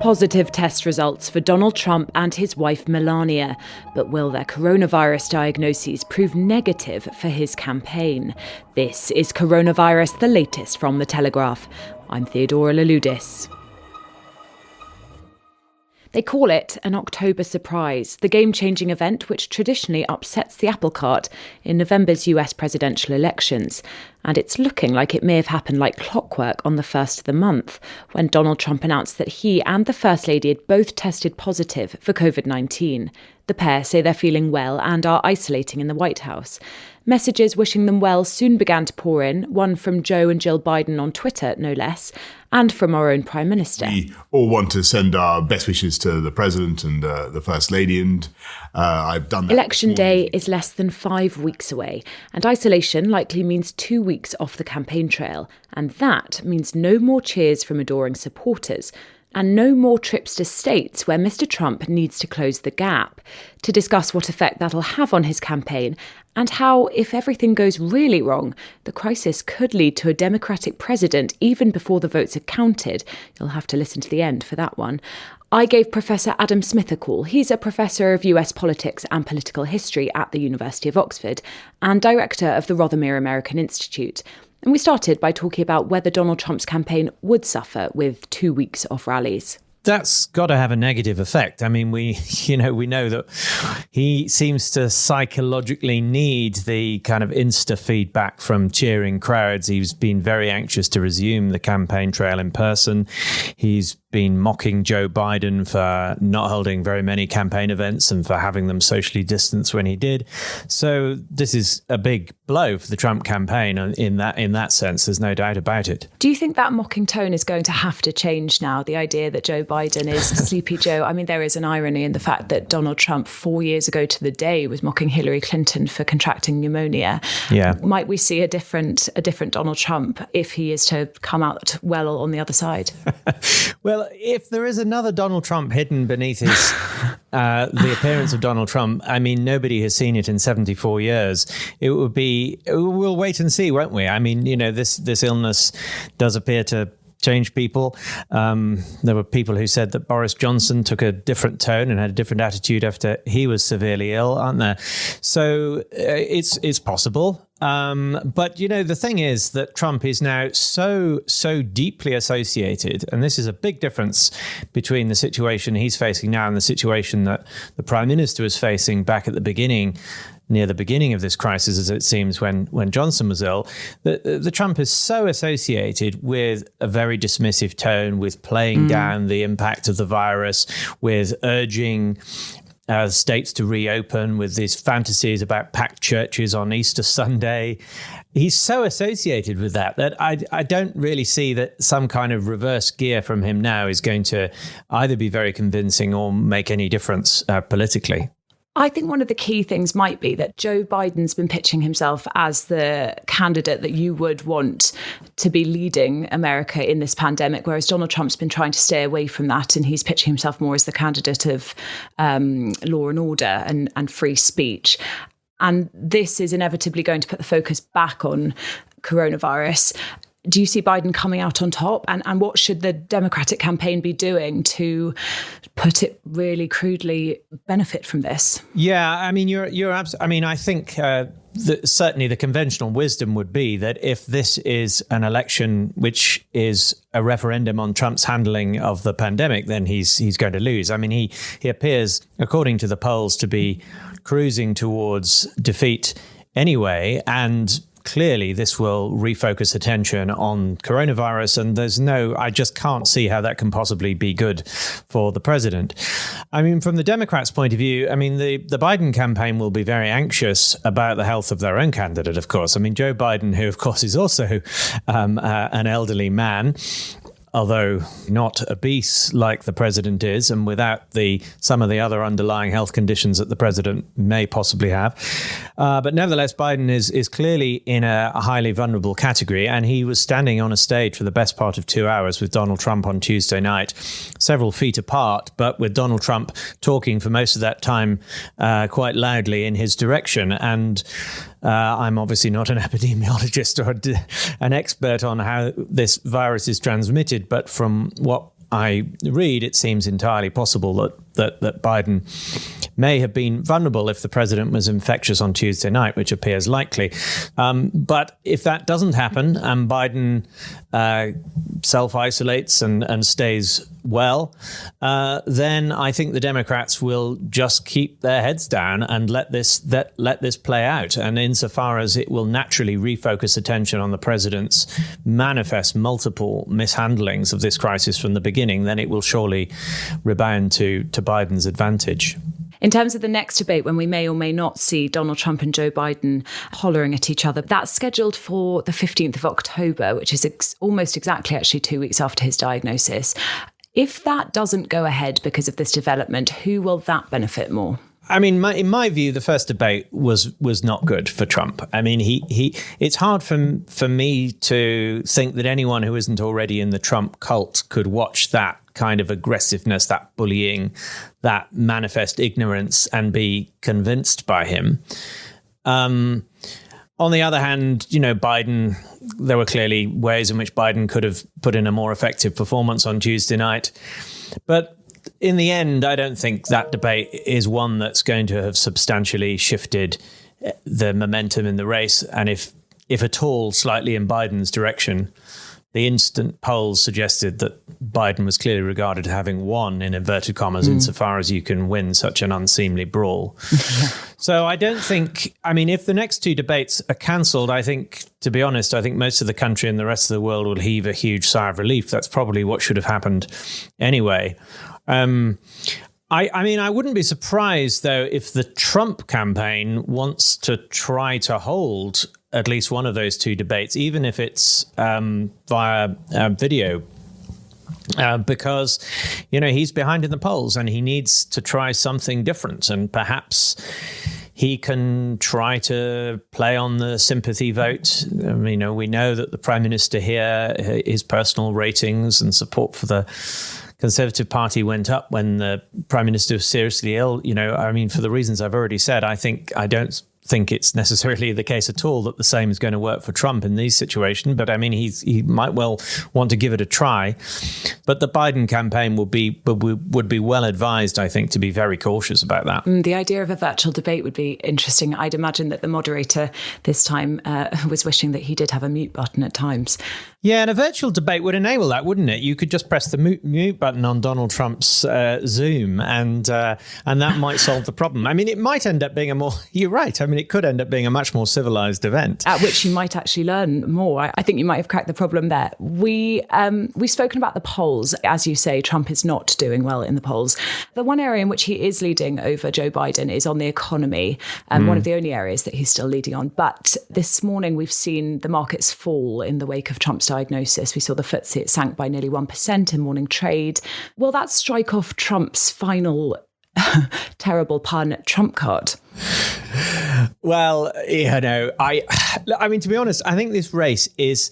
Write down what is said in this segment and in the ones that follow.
Positive test results for Donald Trump and his wife Melania. But will their coronavirus diagnoses prove negative for his campaign? This is Coronavirus, the latest from The Telegraph. I'm Theodora Louloudis. They call it an October surprise, the game-changing event which traditionally upsets the apple cart in November's US presidential elections. And it's looking like it may have happened like clockwork on the first of the month, when Donald Trump announced that he and the First Lady had both tested positive for COVID-19. The pair say they're feeling well and are isolating in the White House. Messages wishing them well soon began to pour in, one from Joe and Jill Biden on Twitter, no less, and from our own Prime Minister. We all want to send our best wishes to the President and the First Lady, and I've done that. Election day is less than 5 weeks away, and isolation likely means 2 weeks off the campaign trail. And that means no more cheers from adoring supporters, and no more trips to states where Mr. Trump needs to close the gap. To discuss what effect that'll have on his campaign and how, if everything goes really wrong, the crisis could lead to a Democratic president even before the votes are counted. You'll have to listen to the end for that one. I gave Professor Adam Smith a call. He's a professor of US politics and political history at the University of Oxford and director of the Rothermere American Institute. And we started by talking about whether Donald Trump's campaign would suffer with 2 weeks off rallies. That's got to have a negative effect. I mean, we know that he seems to psychologically need the kind of insta feedback from cheering crowds. He's been very anxious to resume the campaign trail in person. He's been mocking Joe Biden for not holding very many campaign events and for having them socially distanced when he did. So this is a big blow for the Trump campaign in that sense. There's no doubt about it. Do you think that mocking tone is going to have to change now? The idea that Joe Biden is Sleepy Joe. I mean, there is an irony in the fact that Donald Trump 4 years ago to the day was mocking Hillary Clinton for contracting pneumonia. Yeah. Might we see a different Donald Trump if he is to come out well on the other side? Well, if there is another Donald Trump hidden beneath his the appearance of Donald Trump, I mean, nobody has seen it in 74 years. We'll wait and see, won't we? I mean, this illness does appear to change people. There were people who said that Boris Johnson took a different tone and had a different attitude after he was severely ill, aren't there? So it's possible. But, the thing is that Trump is now so deeply associated, and this is a big difference between the situation he's facing now and the situation that the Prime Minister was facing back at the beginning, near the beginning of this crisis, as it seems, when Johnson was ill. The Trump is so associated with a very dismissive tone, with playing down the impact of the virus, with urging states to reopen, with these fantasies about packed churches on Easter Sunday. He's so associated with that I don't really see that some kind of reverse gear from him now is going to either be very convincing or make any difference politically. I think one of the key things might be that Joe Biden's been pitching himself as the candidate that you would want to be leading America in this pandemic, whereas Donald Trump's been trying to stay away from that, and he's pitching himself more as the candidate of law and order and free speech. And this is inevitably going to put the focus back on coronavirus. Do you see Biden coming out on top? And what should the Democratic campaign be doing to, put it really crudely, benefit from this? Yeah, I mean, you're absolutely. I mean, I think certainly the conventional wisdom would be that if this is an election which is a referendum on Trump's handling of the pandemic, then he's going to lose. I mean, he appears, according to the polls, to be cruising towards defeat anyway, and clearly this will refocus attention on coronavirus, and I just can't see how that can possibly be good for the president. I mean, from the Democrats' point of view, I mean, the Biden campaign will be very anxious about the health of their own candidate, of course. I mean, Joe Biden, who of course is also an elderly man, although not obese like the president is, and without some of the other underlying health conditions that the president may possibly have. But nevertheless, Biden is clearly in a highly vulnerable category, and he was standing on a stage for the best part of 2 hours with Donald Trump on Tuesday night, several feet apart, but with Donald Trump talking for most of that time quite loudly in his direction. And I'm obviously not an epidemiologist or an expert on how this virus is transmitted, but from what I read, it seems entirely possible that Biden may have been vulnerable if the president was infectious on Tuesday night, which appears likely. But if that doesn't happen and Biden self-isolates and stays well, then I think the Democrats will just keep their heads down and let this play out. And insofar as it will naturally refocus attention on the president's manifest multiple mishandlings of this crisis from the beginning, then it will surely rebound to Biden's advantage. In terms of the next debate, when we may or may not see Donald Trump and Joe Biden hollering at each other, that's scheduled for the 15th of October, which is almost exactly actually 2 weeks after his diagnosis. If that doesn't go ahead because of this development, who will that benefit more? I mean, in my view, the first debate was not good for Trump. I mean, it's hard for me to think that anyone who isn't already in the Trump cult could watch that kind of aggressiveness, that bullying, that manifest ignorance and be convinced by him. On the other hand, Biden, there were clearly ways in which Biden could have put in a more effective performance on Tuesday night. But in the end, I don't think that debate is one that's going to have substantially shifted the momentum in the race. And if at all, slightly in Biden's direction. The instant polls suggested that Biden was clearly regarded as having won, in inverted commas, insofar as you can win such an unseemly brawl. So I don't think, if the next two debates are cancelled, I think, to be honest, I think most of the country and the rest of the world will heave a huge sigh of relief. That's probably what should have happened anyway. I wouldn't be surprised, though, if the Trump campaign wants to try to hold at least one of those two debates, even if it's via video, because, he's behind in the polls and he needs to try something different. And perhaps he can try to play on the sympathy vote. We know that the Prime Minister here, his personal ratings and support for the Conservative Party went up when the Prime Minister was seriously ill. For the reasons I've already said, I don't think it's necessarily the case at all that the same is going to work for Trump in these situations. But he might well want to give it a try. But the Biden campaign would be well advised, I think, to be very cautious about that. The idea of a virtual debate would be interesting. I'd imagine that the moderator this time was wishing that he did have a mute button at times. Yeah, and a virtual debate would enable that, wouldn't it? You could just press the mute button on Donald Trump's Zoom, and that might solve the problem. It might end up being you're right. It could end up being a much more civilized event. At which you might actually learn more. I think you might have cracked the problem there. We've spoken about the polls. As you say, Trump is not doing well in the polls. The one area in which he is leading over Joe Biden is on the economy, one of the only areas that he's still leading on. But this morning, we've seen the markets fall in the wake of Trump's diagnosis. We saw the FTSE, it sank by nearly 1% in morning trade. Will that strike off Trump's final terrible pun trump card? Well, to be honest, I think this race is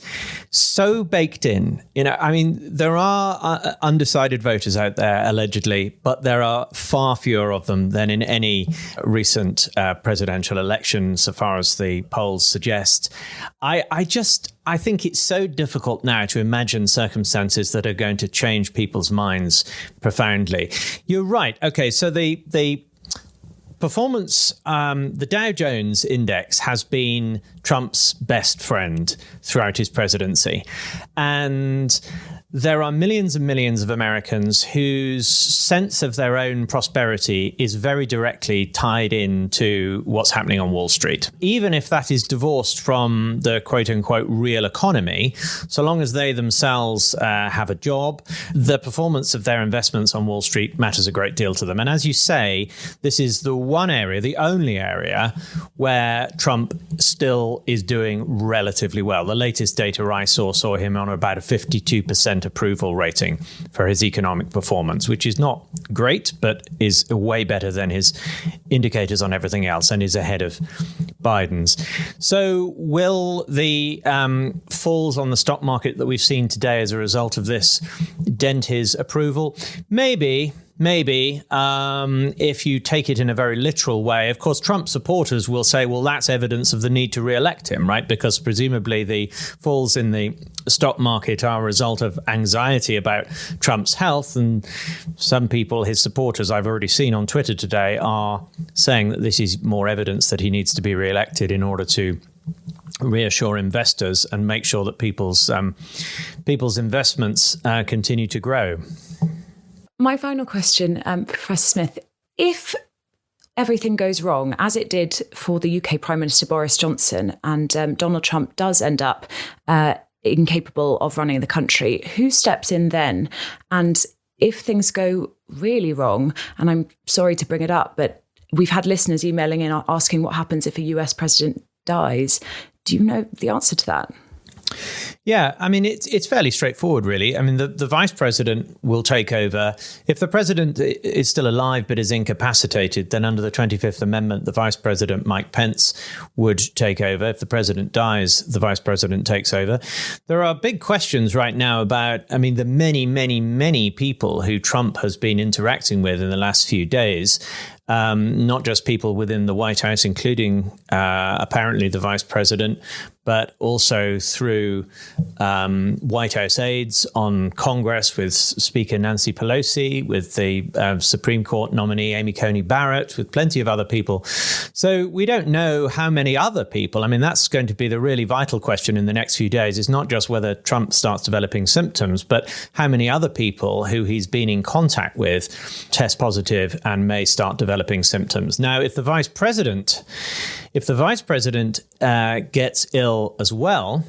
so baked in. There are undecided voters out there, allegedly, but there are far fewer of them than in any recent presidential election, so far as the polls suggest. I think it's so difficult now to imagine circumstances that are going to change people's minds profoundly. You're right. Okay, so the performance, the Dow Jones index has been Trump's best friend throughout his presidency. And there are millions and millions of Americans whose sense of their own prosperity is very directly tied into what's happening on Wall Street. Even if that is divorced from the quote unquote real economy, so long as they themselves have a job, the performance of their investments on Wall Street matters a great deal to them. And as you say, this is the one area, the only area where Trump still is doing relatively well. The latest data I saw him on about a 52% approval rating for his economic performance, which is not great, but is way better than his indicators on everything else and is ahead of Biden's. So will the falls on the stock market that we've seen today as a result of this dent his approval? Maybe, maybe, if you take it in a very literal way. Of course, Trump supporters will say, well, that's evidence of the need to re-elect him, right? Because presumably the falls in the stock market are a result of anxiety about Trump's health. And some people, his supporters, I've already seen on Twitter today, are saying that this is more evidence that he needs to be re-elected in order to reassure investors and make sure that people's investments continue to grow. My final question, Professor Smith, if everything goes wrong, as it did for the UK Prime Minister Boris Johnson, and Donald Trump does end up incapable of running the country, who steps in then? And if things go really wrong, and I'm sorry to bring it up, but we've had listeners emailing in asking what happens if a US president dies. Do you know the answer to that? Yeah, I mean, it's fairly straightforward, really. I mean, the vice president will take over. If the president is still alive but is incapacitated, then under the 25th Amendment, the vice president, Mike Pence, would take over. If the president dies, the vice president takes over. There are big questions right now about, I mean, the many, many, many people who Trump has been interacting with in the last few days. Not just people within the White House, including apparently the vice president, but also through White House aides on Congress with Speaker Nancy Pelosi, with the Supreme Court nominee Amy Coney Barrett, with plenty of other people. So we don't know how many other people. I mean, that's going to be the really vital question in the next few days. It's not just whether Trump starts developing symptoms, but how many other people who he's been in contact with test positive and may start developing symptoms. Now, if the vice president gets ill as well,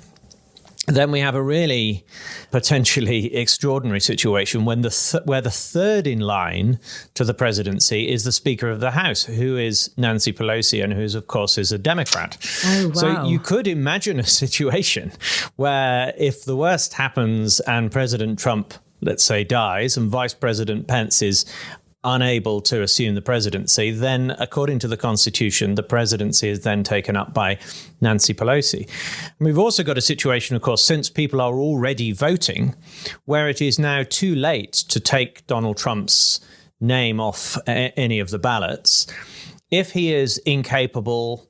then we have a really potentially extraordinary situation when where the third in line to the presidency is the Speaker of the House, who is Nancy Pelosi, and who, of course, is a Democrat. Oh, wow. So you could imagine a situation where if the worst happens and President Trump, let's say, dies, and Vice President Pence is unable to assume the presidency, then according to the Constitution, the presidency is then taken up by Nancy Pelosi. And we've also got a situation, of course, since people are already voting, where it is now too late to take Donald Trump's name off any of the ballots. If he is incapable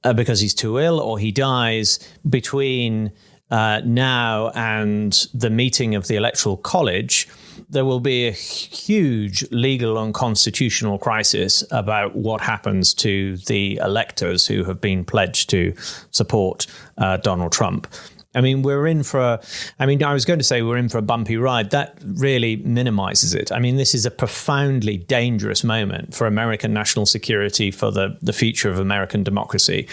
because he's too ill or he dies between now and the meeting of the Electoral College, there will be a huge legal and constitutional crisis about what happens to the electors who have been pledged to support Donald Trump. I mean, I was going to say we're in for a bumpy ride. That really minimizes it. I mean, this is a profoundly dangerous moment for American national security, for the future of American democracy.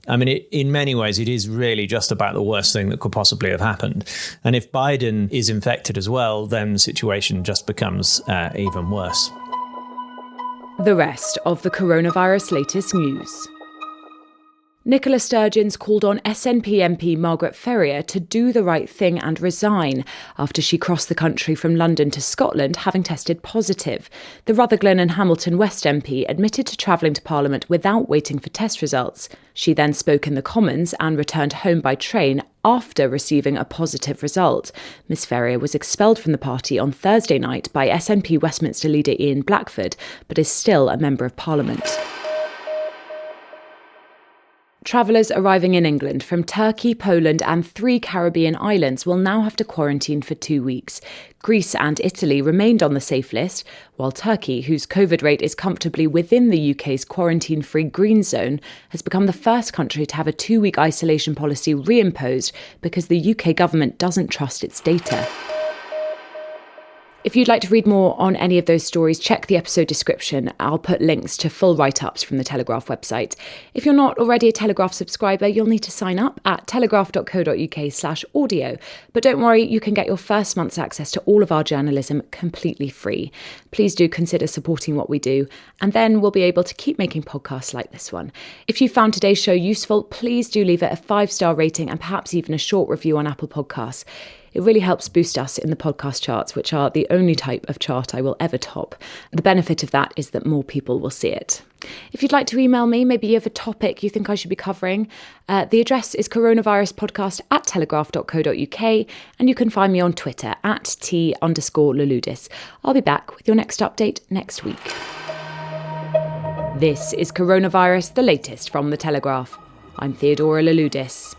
I mean, in many ways, it is really just about the worst thing that could possibly have happened. And if Biden is infected as well, then the situation just becomes even worse. The rest of the coronavirus latest news. Nicola Sturgeon's called on SNP MP Margaret Ferrier to do the right thing and resign after she crossed the country from London to Scotland, having tested positive. The Rutherglen and Hamilton West MP admitted to travelling to Parliament without waiting for test results. She then spoke in the Commons and returned home by train after receiving a positive result. Ms Ferrier was expelled from the party on Thursday night by SNP Westminster leader Ian Blackford, but is still a Member of Parliament. Travellers arriving in England from Turkey, Poland and 3 Caribbean islands will now have to quarantine for 2 weeks. Greece and Italy remained on the safe list, while Turkey, whose COVID rate is comfortably within the UK's quarantine-free green zone, has become the first country to have a 2-week isolation policy reimposed because the UK government doesn't trust its data. If you'd like to read more on any of those stories, check the episode description. I'll put links to full write-ups from the Telegraph website. If you're not already a Telegraph subscriber, you'll need to sign up at telegraph.co.uk/audio. But don't worry, you can get your first month's access to all of our journalism completely free. Please do consider supporting what we do, and then we'll be able to keep making podcasts like this one. If you found today's show useful, please do leave it a 5-star rating and perhaps even a short review on Apple Podcasts. It really helps boost us in the podcast charts, which are the only type of chart I will ever top. The benefit of that is that more people will see it. If you'd like to email me, maybe you have a topic you think I should be covering, the address is coronaviruspodcast@telegraph.co.uk, and you can find me on Twitter @T_Louloudis. I'll be back with your next update next week. This is Coronavirus, the latest from The Telegraph. I'm Theodora Louloudis.